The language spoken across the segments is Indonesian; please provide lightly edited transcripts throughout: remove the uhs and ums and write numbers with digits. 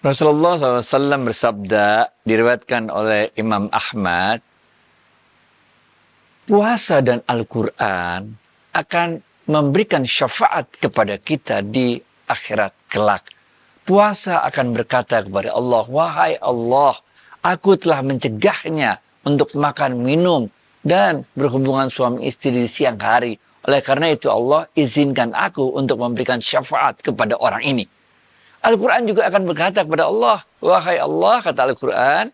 Rasulullah SAW bersabda, diriwayatkan oleh Imam Ahmad, puasa dan Al-Quran akan memberikan syafaat kepada kita di akhirat kelak. Puasa akan berkata kepada Allah, wahai Allah, aku telah mencegahnya untuk makan, minum, dan berhubungan suami istri di siang hari. Oleh karena itu Allah izinkan aku untuk memberikan syafaat kepada orang ini. Al-Quran juga akan berkata kepada Allah, wahai Allah, kata Al-Quran,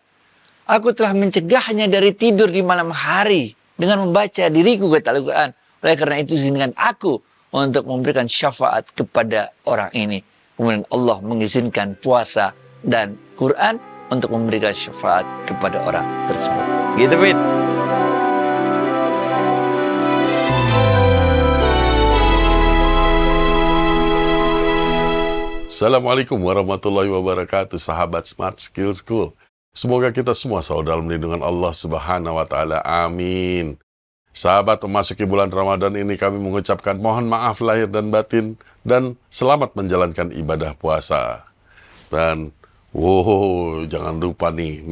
aku telah mencegahnya dari tidur di malam hari dengan membaca diriku, kata Al-Quran. Oleh karena itu izinkan aku untuk memberikan syafaat kepada orang ini. Kemudian Allah mengizinkan puasa dan Quran untuk memberikan syafaat kepada orang tersebut. Gitu, Fit. Assalamualaikum warahmatullahi wabarakatuh, sahabat Smart Skill School. Semoga kita semua selalu dalam lindungan Allah Subhanahu wa Ta'ala. Amin. Sahabat, memasuki bulan Ramadan ini kami mengucapkan mohon maaf lahir dan batin dan selamat menjalankan ibadah puasa. Dan jangan lupa nih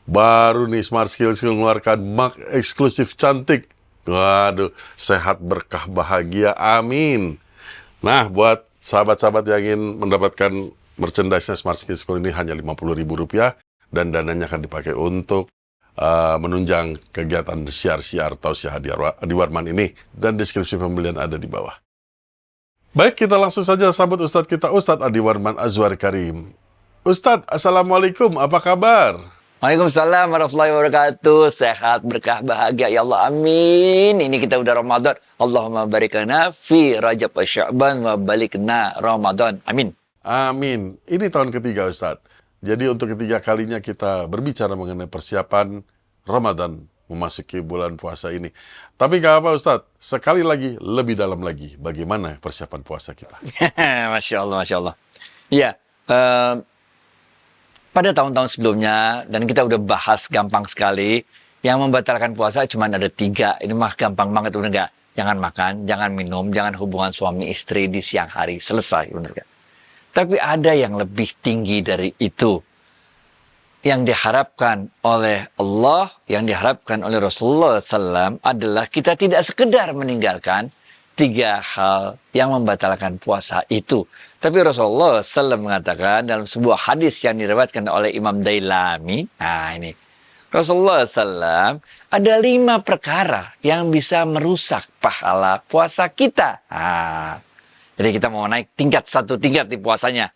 baru nih Smart Skill School mengeluarkan mug eksklusif cantik. Waduh, sehat, berkah, bahagia. Amin. Nah, buat sahabat-sahabat yang ingin mendapatkan merchandise-nya Smart Skill School ini hanya Rp50.000 dan dananya akan dipakai untuk menunjang kegiatan syiar-syiar tausiah Adi Warman ini, dan deskripsi pembelian ada di bawah. Baik, kita langsung saja sambut Ustadz kita, Ustadz Adi Warman Azwar Karim. Ustadz, Assalamualaikum, apa kabar? Waalaikumsalam warahmatullahi wabarakatuh. Sehat, berkah, bahagia. Ya Allah, amin. Ini kita udah Ramadan. Allahumma barikana fi Rajab wa Sya'ban wa balikna Ramadan. Amin. Amin. Ini tahun ketiga, Ustadz. Jadi untuk ketiga kalinya kita berbicara mengenai persiapan Ramadan memasuki bulan puasa ini. Tapi nggak apa, Ustadz. Sekali lagi, lebih dalam lagi. Bagaimana persiapan puasa kita? Masya Allah, Masya Allah. Iya, pada tahun-tahun sebelumnya, dan kita udah bahas gampang sekali, yang membatalkan puasa cuma ada 3. Ini mah gampang banget, udah nggak? Jangan makan, jangan minum, jangan hubungan suami istri di siang hari. Selesai, bener nggak? Tapi ada yang lebih tinggi dari itu. Yang diharapkan oleh Allah, yang diharapkan oleh Rasulullah SAW adalah kita tidak sekedar meninggalkan 3 hal yang membatalkan puasa itu. Tapi Rasulullah SAW mengatakan dalam sebuah hadis yang diriwayatkan oleh Imam Dailami, nah ini, Rasulullah SAW ada 5 perkara yang bisa merusak pahala puasa kita. Nah, jadi kita mau naik satu tingkat di puasanya.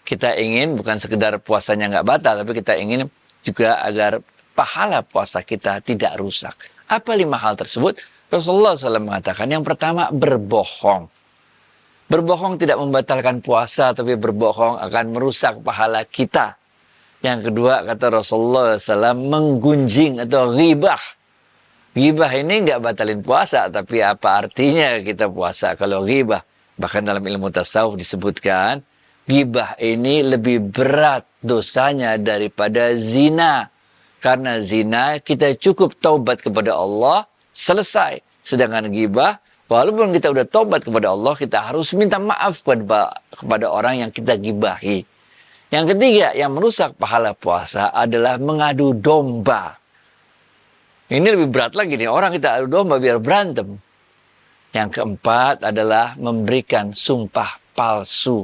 Kita ingin bukan sekedar puasanya nggak batal, tapi kita ingin juga agar pahala puasa kita tidak rusak. Apa 5 hal tersebut? Rasulullah SAW mengatakan yang pertama, berbohong. Berbohong tidak membatalkan puasa, tapi berbohong akan merusak pahala kita. Yang kedua, kata Rasulullah SAW, menggunjing atau ghibah. Ghibah ini nggak batalin puasa, tapi apa artinya kita puasa kalau ghibah? Bahkan dalam ilmu tasawuf disebutkan, ghibah ini lebih berat dosanya daripada zina. Karena zina kita cukup taubat kepada Allah, selesai. Sedangkan ghibah, walaupun kita udah taubat kepada Allah, kita harus minta maaf kepada orang yang kita gibahi. Yang ketiga, yang merusak pahala puasa adalah mengadu domba. Ini lebih berat lagi nih, orang kita adu domba biar berantem. Yang keempat adalah memberikan sumpah palsu.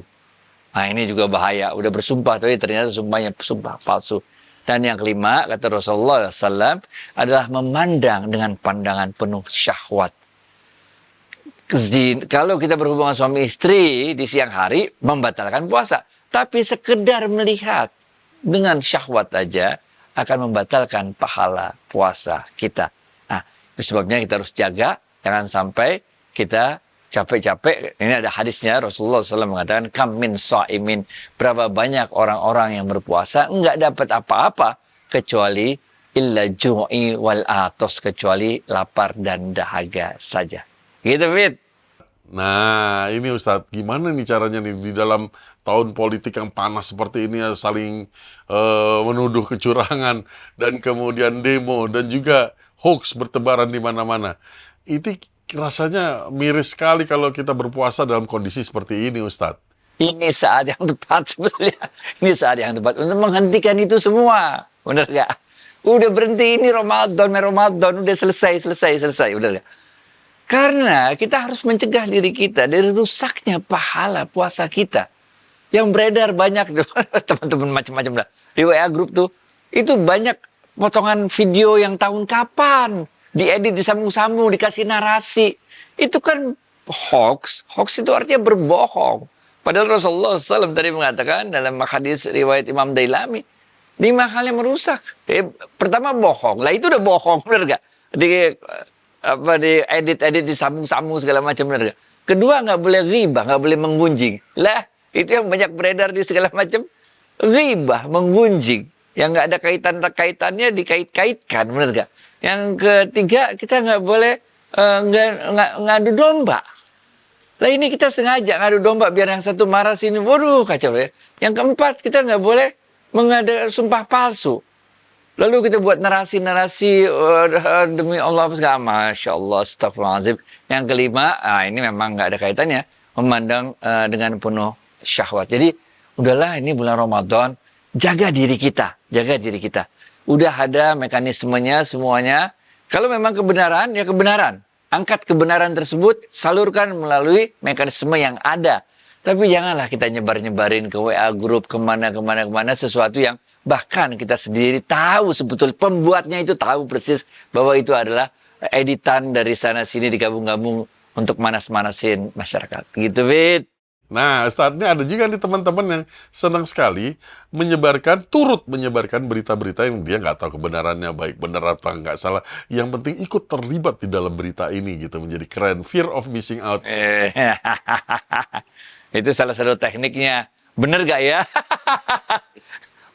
Nah, ini juga bahaya. Udah bersumpah, tapi ternyata sumpahnya sumpah palsu. Dan yang kelima, kata Rasulullah SAW, adalah memandang dengan pandangan penuh syahwat. Kalau kita berhubungan suami istri di siang hari, membatalkan puasa. Tapi sekedar melihat dengan syahwat aja akan membatalkan pahala puasa kita. Nah, itu sebabnya kita harus jaga, jangan sampai kita capek-capek. Ini ada hadisnya, Rasulullah SAW mengatakan, kam min sha'imin, berapa banyak orang-orang yang berpuasa enggak dapat apa-apa kecuali illa ju'i wal atos, kecuali lapar dan dahaga saja. Gitu, Fit. Nah, ini Ustadz, gimana nih caranya nih di dalam tahun politik yang panas seperti ini ya, saling menuduh kecurangan dan kemudian demo dan juga hoax bertebaran di mana-mana. Itu rasanya miris sekali kalau kita berpuasa dalam kondisi seperti ini, Ustadz. Ini saat yang tepat sebetulnya. Ini saat yang tepat untuk menghentikan itu semua. Benar nggak? Udah berhenti, ini Ramadan, udah selesai, udah nggak? Karena kita harus mencegah diri kita dari rusaknya pahala puasa kita. Yang beredar banyak tuh, teman-teman macam-macam dah. Di WA grup tuh, itu banyak potongan video yang tahun kapan. Diedit, disambung-sambung, dikasih narasi. Itu kan hoax. Hoax itu artinya berbohong. Padahal Rasulullah SAW tadi mengatakan dalam hadis riwayat Imam Dailami, 5 hal yang merusak. Pertama bohong. Lah itu udah bohong, bener gak? Di edit disambung-sambung segala macam, bener gak? Kedua, nggak boleh ghibah, nggak boleh menggunjing. Lah, itu yang banyak beredar di segala macam. Ghibah, menggunjing. Yang nggak ada kaitannya dikait-kaitkan, bener gak? Yang ketiga, kita nggak boleh ngadu domba. Lah ini kita sengaja ngadu domba biar yang satu marah sini. Waduh, kacau ya. Yang keempat, kita nggak boleh mengada sumpah palsu. Lalu kita buat narasi-narasi demi Allah, Masya Allah, astagfirullahaladzim. Yang kelima, ini memang nggak ada kaitannya, memandang dengan penuh syahwat. Jadi, udahlah ini bulan Ramadan, jaga diri kita. Udah ada mekanismenya semuanya. Kalau memang kebenaran, ya kebenaran. Angkat kebenaran tersebut, salurkan melalui mekanisme yang ada. Tapi janganlah kita nyebar-nyebarin ke WA grup, kemana, sesuatu yang bahkan kita sendiri tahu sebetulnya, pembuatnya itu tahu persis bahwa itu adalah editan dari sana-sini digabung-gabung untuk manas-manasin masyarakat. Gitu, Fit. Nah, saatnya ada juga nih teman-teman yang senang sekali turut menyebarkan berita-berita yang dia nggak tahu kebenarannya, baik benar atau nggak salah. Yang penting ikut terlibat di dalam berita ini gitu, menjadi keren. Fear of missing out. Itu salah satu tekniknya. Bener gak ya?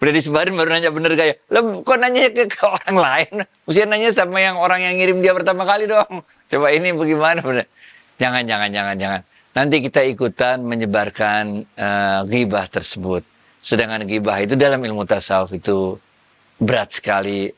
Udah disebarin baru nanya bener gak ya? Lo kok nanya ke orang lain? Mesti nanya sama orang yang ngirim dia pertama kali dong. Coba ini bagaimana? Bener. Jangan. Nanti kita ikutan menyebarkan ghibah tersebut. Sedangkan ghibah itu dalam ilmu tasawuf itu berat sekali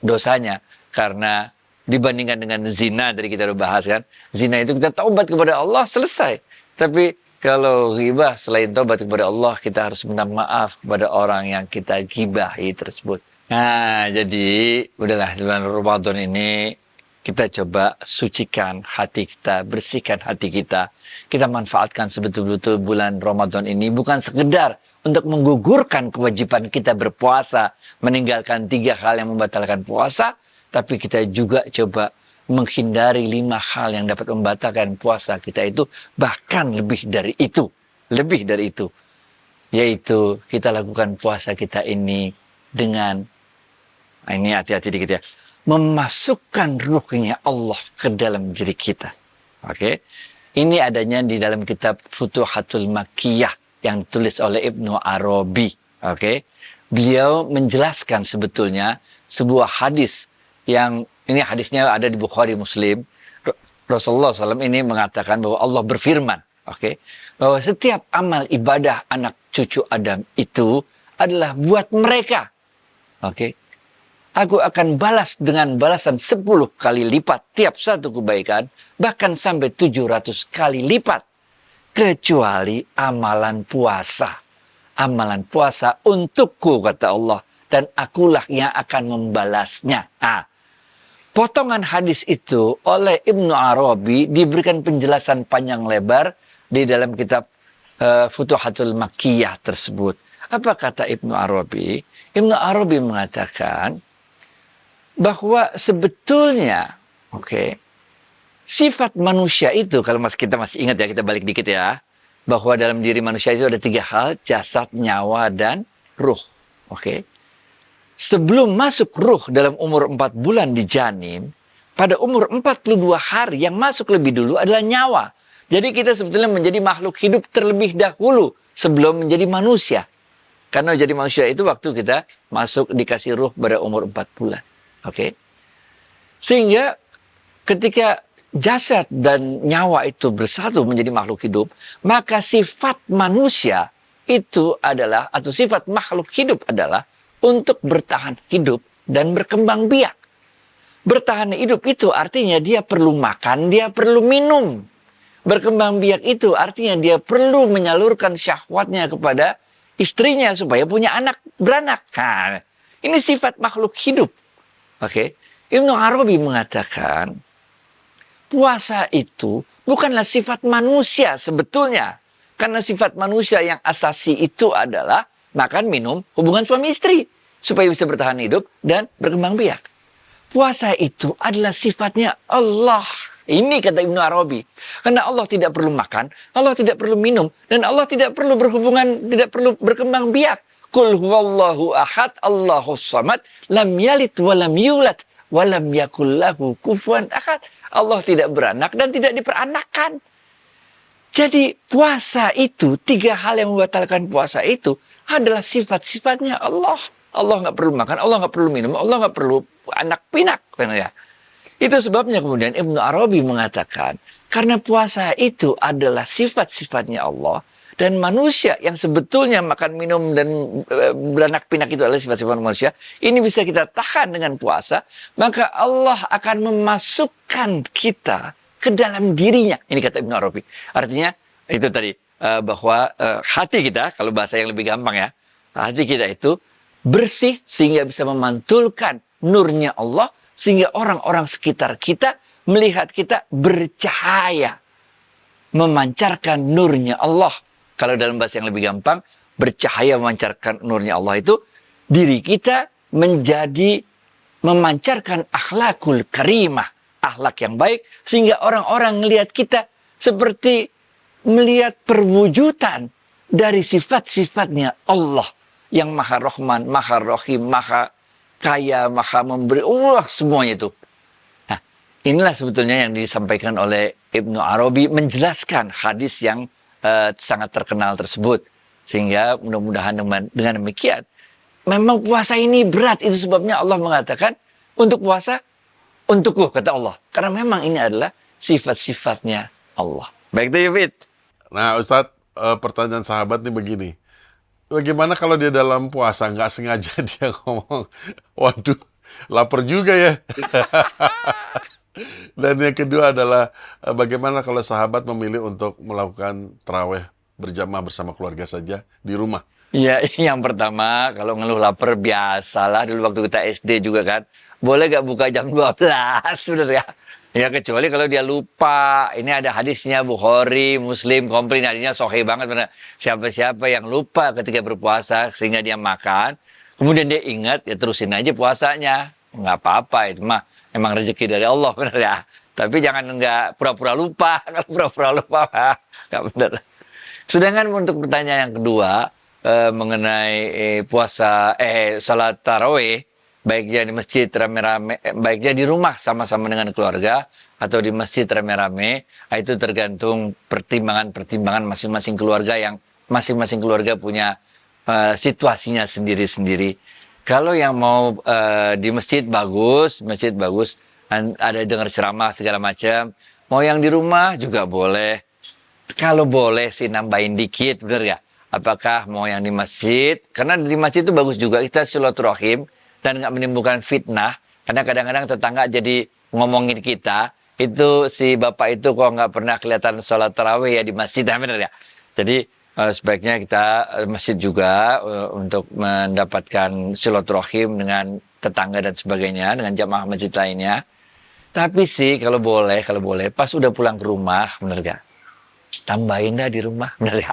dosanya. Karena dibandingkan dengan zina, tadi kita udah bahas kan. Zina itu kita taubat kepada Allah, selesai. Tapi kalau ghibah, selain taubat kepada Allah, kita harus minta maaf kepada orang yang kita ghibahi tersebut. Nah, jadi udahlah di bulan Ramadan ini kita coba sucikan hati kita, bersihkan hati kita. Kita manfaatkan sebetul-betul bulan Ramadan ini bukan sekedar untuk menggugurkan kewajiban kita berpuasa, meninggalkan 3 hal yang membatalkan puasa, tapi kita juga coba menghindari 5 hal yang dapat membatalkan puasa kita itu, bahkan lebih dari itu, yaitu kita lakukan puasa kita ini dengan, ini hati-hati dikit ya, memasukkan ruhnya Allah ke dalam diri kita. Oke, ini adanya di dalam kitab Futuhatul Makkiyah yang ditulis oleh Ibnu Arabi. Oke, beliau menjelaskan sebetulnya sebuah hadis yang ini hadisnya ada di Bukhari Muslim. Rasulullah SAW ini mengatakan bahwa Allah berfirman, bahwa setiap amal ibadah anak cucu Adam itu adalah buat mereka. Aku akan balas dengan balasan 10 kali lipat tiap satu kebaikan, bahkan sampai 700 kali lipat. Kecuali amalan puasa. Amalan puasa untukku, kata Allah. Dan akulah yang akan membalasnya. Potongan hadis itu oleh Ibnu Arabi diberikan penjelasan panjang lebar di dalam kitab Futuhatul Makkiyah tersebut. Apa kata Ibnu Arabi? Ibnu Arabi mengatakan bahwa sebetulnya sifat manusia itu, kalau kita masih ingat ya, kita balik dikit ya, bahwa dalam diri manusia itu ada 3 hal, jasad, nyawa, dan ruh. Sebelum masuk ruh dalam umur 4 bulan di janin, pada umur 42 hari yang masuk lebih dulu adalah nyawa. Jadi kita sebetulnya menjadi makhluk hidup terlebih dahulu sebelum menjadi manusia. Karena jadi manusia itu waktu kita masuk dikasih ruh pada umur 4 bulan. Sehingga ketika jasad dan nyawa itu bersatu menjadi makhluk hidup, maka sifat manusia itu adalah, atau sifat makhluk hidup adalah untuk bertahan hidup dan berkembang biak. Bertahan hidup itu artinya dia perlu makan, dia perlu minum. Berkembang biak itu artinya dia perlu menyalurkan syahwatnya kepada istrinya supaya punya anak beranak. Nah, ini sifat makhluk hidup. Oke. Ibnu Arabi mengatakan puasa itu bukanlah sifat manusia sebetulnya. Karena sifat manusia yang asasi itu adalah makan, minum, hubungan suami istri. Supaya bisa bertahan hidup dan berkembang biak. Puasa itu adalah sifatnya Allah. Ini kata Ibnu Arabi. Karena Allah tidak perlu makan, Allah tidak perlu minum, dan Allah tidak perlu berhubungan, tidak perlu berkembang biak. Qul huwallahu ahad, Allahus samad, lam yalid wa lam yulad, wa lam yakul lahu kufuwan ahad. Allah tidak beranak dan tidak diperanakkan. Jadi puasa itu, 3 hal yang membatalkan puasa itu adalah sifat-sifatnya Allah. Allah nggak perlu makan, Allah nggak perlu minum, Allah nggak perlu anak pinak. Ya. Itu sebabnya kemudian Ibnu Arabi mengatakan, karena puasa itu adalah sifat-sifatnya Allah, dan manusia yang sebetulnya makan, minum, dan beranak pinak itu adalah sifat-sifat manusia, ini bisa kita tahan dengan puasa, maka Allah akan memasukkan kita ke dalam dirinya. Ini kata Ibnu Arabi. Artinya, itu tadi, bahwa hati kita, kalau bahasa yang lebih gampang ya, hati kita itu bersih sehingga bisa memantulkan nurnya Allah, sehingga orang-orang sekitar kita melihat kita bercahaya, memancarkan nurnya Allah. Kalau dalam bahasa yang lebih gampang, bercahaya memancarkan nurnya Allah itu diri kita menjadi memancarkan akhlakul karimah, akhlak yang baik, sehingga orang-orang melihat kita seperti melihat perwujudan dari sifat-sifatnya Allah yang maha rahman, maha rahim, maha kaya, maha memberi, semuanya itu. Nah, inilah sebetulnya yang disampaikan oleh Ibnu Arabi menjelaskan hadis yang sangat terkenal tersebut. Sehingga mudah-mudahan dengan demikian, memang puasa ini berat. Itu sebabnya Allah mengatakan, untuk puasa, untukku, kata Allah. Karena memang ini adalah sifat-sifatnya Allah. Baik itu, Yufid. Nah, Ustadz, pertanyaan sahabat nih begini. Bagaimana kalau dia dalam puasa nggak sengaja dia ngomong, waduh, lapar juga ya. Dan yang kedua adalah bagaimana kalau sahabat memilih untuk melakukan tarawih berjamaah bersama keluarga saja di rumah. Ya, yang pertama, kalau ngeluh lapar biasalah dulu waktu kita SD juga kan. Boleh gak buka jam 12, bener ya? Ya, kecuali kalau dia lupa. Ini ada hadisnya, Bukhari, Muslim, komplit, hadisnya sahih banget. Bener. Siapa-siapa yang lupa ketika berpuasa sehingga dia makan, kemudian dia ingat, ya terusin aja puasanya. Nggak apa-apa, itu mah emang rezeki dari Allah, bener ya? Tapi jangan nggak pura-pura lupa. Kalau pura-pura lupa, nggak bener. Sedangkan untuk pertanyaan yang kedua, mengenai salat tarawih, baiknya di masjid rame-rame, baiknya di rumah sama-sama dengan keluarga, atau di masjid rame-rame, itu tergantung pertimbangan-pertimbangan masing-masing keluarga, yang masing-masing keluarga punya situasinya sendiri-sendiri. Kalau yang mau di masjid bagus, ada dengar ceramah segala macam. Mau yang di rumah juga boleh. Kalau boleh sih nambahin dikit, bener gak? Apakah mau yang di masjid? Karena di masjid itu bagus juga, kita silaturahim dan nggak menimbulkan fitnah. Karena kadang-kadang tetangga jadi ngomongin kita, itu si bapak itu kok nggak pernah kelihatan sholat tarawih ya di masjid, bener ya? Jadi sebaiknya kita masjid juga untuk mendapatkan silaturahim dengan tetangga dan sebagainya, dengan jamaah masjid lainnya. Tapi sih kalau boleh pas udah pulang ke rumah, bener gak? Tambahin dah di rumah, bener ya?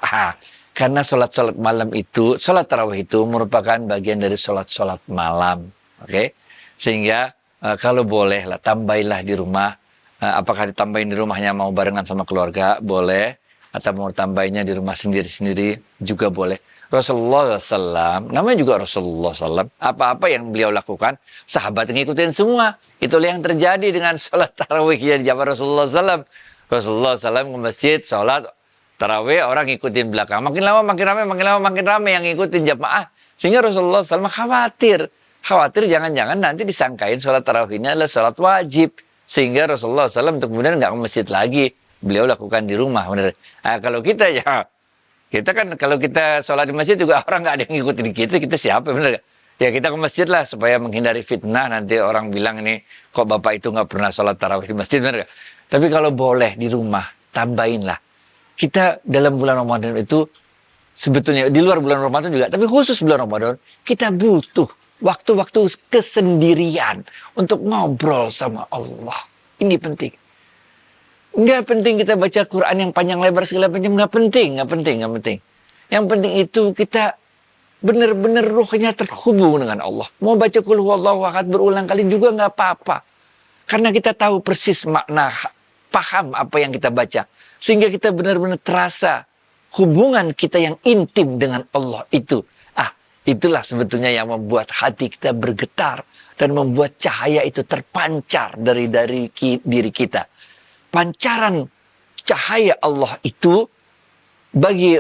Karena sholat malam itu, sholat tarawih itu merupakan bagian dari sholat malam, oke? Sehingga kalau boleh lah, tambahinlah di rumah. Apakah ditambahin di rumahnya mau barengan sama keluarga, boleh. Atau mau tambahinnya di rumah sendiri-sendiri, juga boleh. Rasulullah SAW, namanya juga Rasulullah SAW, apa-apa yang beliau lakukan, sahabat ngikutin semua. Itulah yang terjadi dengan sholat tarawih di zaman Rasulullah SAW. Rasulullah SAW ke masjid, sholat tarawih, orang ngikutin belakang. Makin lama makin rame yang ngikutin jamaah. Sehingga Rasulullah SAW khawatir jangan-jangan nanti disangkain sholat tarawihnya adalah sholat wajib. Sehingga Rasulullah SAW untuk kemudian nggak ke masjid lagi. Beliau lakukan di rumah. Bener. Nah, kalau kita kan kalau kita sholat di masjid juga orang nggak ada yang ngikutin kita siapa, bener gak? Ya kita ke masjid lah supaya menghindari fitnah. Nanti orang bilang ini kok bapak itu nggak pernah sholat tarawih di masjid, bener gak? Tapi kalau boleh di rumah, tambahinlah. Kita dalam bulan Ramadan itu sebetulnya di luar bulan Ramadan juga, tapi khusus bulan Ramadan, kita butuh waktu-waktu kesendirian untuk ngobrol sama Allah. Ini penting. Nggak penting kita baca Quran yang panjang lebar segala macam, nggak penting. Yang penting itu kita benar-benar ruhnya terhubung dengan Allah. Mau baca Qul Huwallahu Ahad berulang kali juga nggak apa-apa. Karena kita tahu persis makna, paham apa yang kita baca. Sehingga kita benar-benar terasa hubungan kita yang intim dengan Allah itu. Itulah sebetulnya yang membuat hati kita bergetar dan membuat cahaya itu terpancar dari diri kita. Pancaran cahaya Allah itu bagi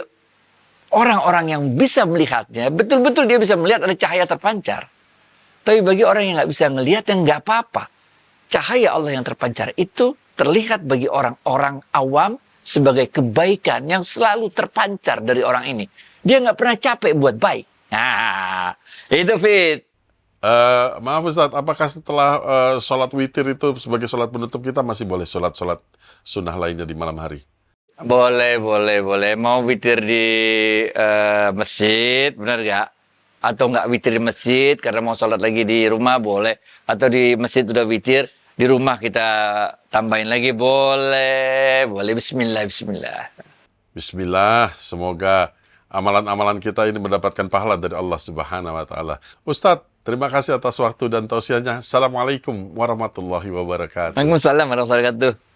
orang-orang yang bisa melihatnya, betul-betul dia bisa melihat ada cahaya terpancar. Tapi bagi orang yang nggak bisa melihat, yang nggak apa-apa. Cahaya Allah yang terpancar itu terlihat bagi orang-orang awam sebagai kebaikan yang selalu terpancar dari orang ini. Dia nggak pernah capek buat baik. Nah, itu Fit. Maaf Ustadz, apakah setelah sholat witir itu sebagai sholat penutup kita masih boleh sholat-sholat sunnah lainnya di malam hari? Boleh. Mau witir di masjid, benar nggak? Atau nggak witir di masjid karena mau sholat lagi di rumah, boleh. Atau di masjid udah witir, di rumah kita tambahin lagi, boleh. Bismillah. Bismillah, semoga amalan-amalan kita ini mendapatkan pahala dari Allah Subhanahu wa Ta'ala. Ustadz, terima kasih atas waktu dan tausiahnya. Assalamualaikum warahmatullahi wabarakatuh. Waalaikumsalam warahmatullahi wabarakatuh.